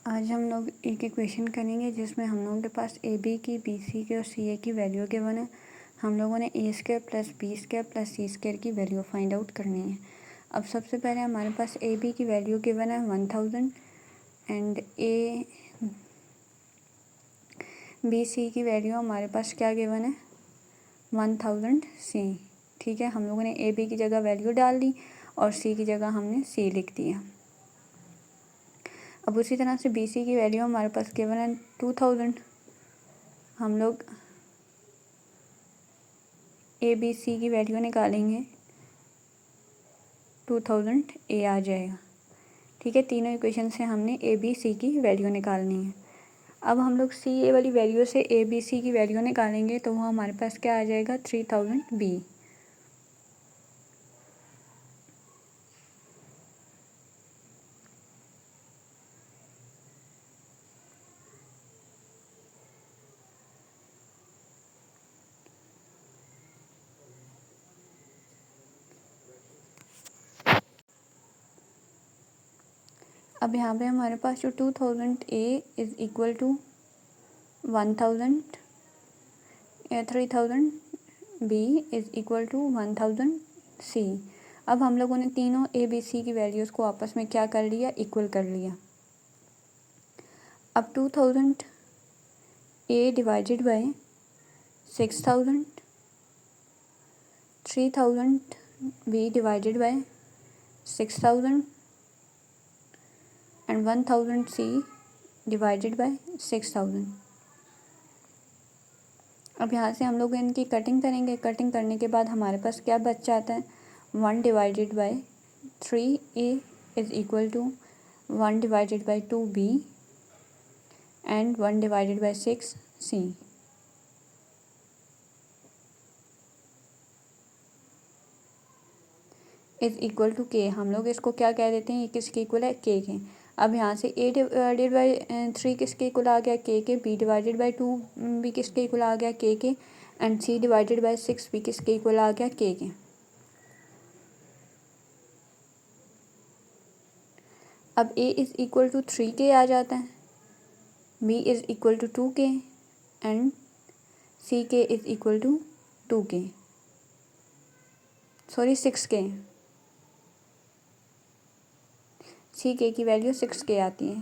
आज हम लोग एक इक्वेशन करेंगे जिसमें हम लोगों के पास ए बी की, बी सी की और सी ए की वैल्यू गिवन है। हम लोगों ने a square plus b square plus c square की वैल्यू फाइंड आउट करनी है। अब सबसे पहले हमारे पास ए बी की वैल्यू गिवन है 1000 एंड ए बी सी की वैल्यू हमारे पास क्या गिवन है 1000 सी। ठीक है, हम लोगों ने ए बी की जगह वैल्यू डाल दी और सी की जगह हमने सी लिख दिया। अब उसी तरह से बी सी की वैल्यू हमारे पास गिवन है 2000। हम लोग ए बी सी की वैल्यू निकालेंगे 2000 ए आ जाएगा। ठीक है, तीनों इक्वेशन से हमने ए बी सी की वैल्यू निकालनी है। अब हम लोग सी ए वाली वैल्यू से ए बी सी की वैल्यू निकालेंगे तो वो हमारे पास क्या आ जाएगा 3000 बी। अब यहाँ पे हमारे पास जो 2000 A is equal to 1000 3000 B is equal to 1000 C. अब हम लोगों ने तीनों ए बी सी की वैल्यूज़ को आपस में क्या कर लिया, इक्वल कर लिया। अब 2000 a divided by 6000, 3000 b divided by 6000 and 1000 c divided by 6000। अब यहाँ से हम लोग इनकी कटिंग करेंगे। कटिंग करने के बाद हमारे पास क्या बच जाता है 1 divided by 3 A is equal to 1 divided by 2 B and 1 divided by 6 C. Is equal to K. हम लोग इसको क्या कह देते हैं, ये किसके इक्वल है, के के। अब यहाँ से ए डिवाइडेड बाय 3 किसके इक्वल आ गया, के। बी डिवाइडेड बाय 2 भी किसके इक्वल आ गया, के। एंड सी डिवाइडेड बाय 6 भी किसके इक्वल आ गया, के। अब ए इज़ इक्वल टू 3 आ जाता है, B is equal to 2 and सी के इज़ इक्वल टू 2 सॉरी 6 सी के की वैल्यू 6 आती है।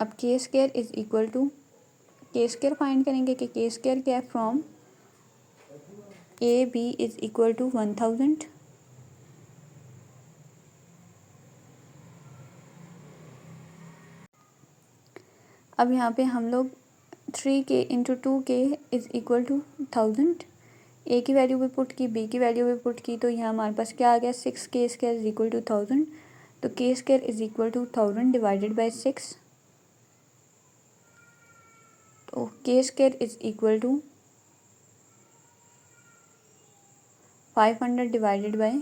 अब के स्क्वायर इज़ इक्वल टू, के स्क्वायर फाइंड करेंगे कि के स्क्वायर क्या है, from A B is equal to 1000 अब यहाँ पे हम लोग 3 इंटू 2 इज़ इक्वल टू 1000। ए की वैल्यू भी पुट की, बी की वैल्यू भी पुट की, तो यहाँ हमारे पास क्या आ गया 6 स्क्वायर इज़ इक्वल टू 1000। तो K square is equal to 1000 divided by 6। तो K square is equal to 500 divided by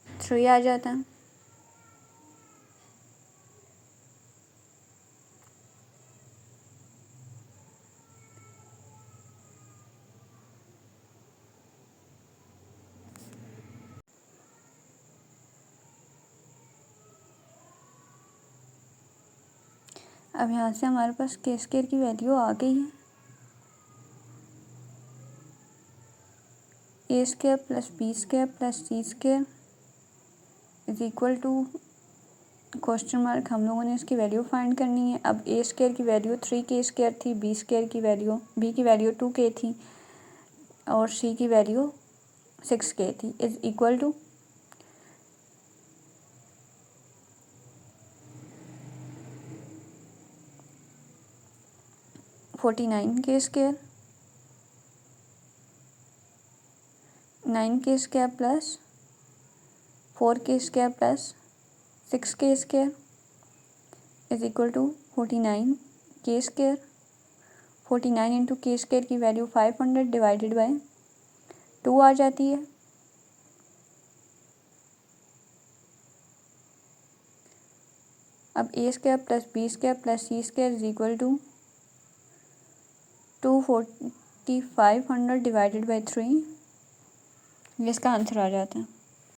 3 आ जाता है। अब यहाँ से हमारे पास के स्क्वायर की वैल्यू आ गई है, ए square plus b square plus c square is equal to question mark. हम लोगों ने इसकी वैल्यू फाइंड करनी है। अब ए स्क्वायर की वैल्यू 3 स्क्वायर थी, बी स्क्वायर की वैल्यू, बी की वैल्यू 2 थी और सी की वैल्यू 6 थी, is equal to 49 square, 9 square plus 4 square plus 6 square is equal to 49 square. 49 into के स्क्वायर की वैल्यू 500 डिवाइडेड बाय 2 आ जाती है। अब a square plus b square plus c square is equal to 24500 divided by 3, इसका answer आ जाता है।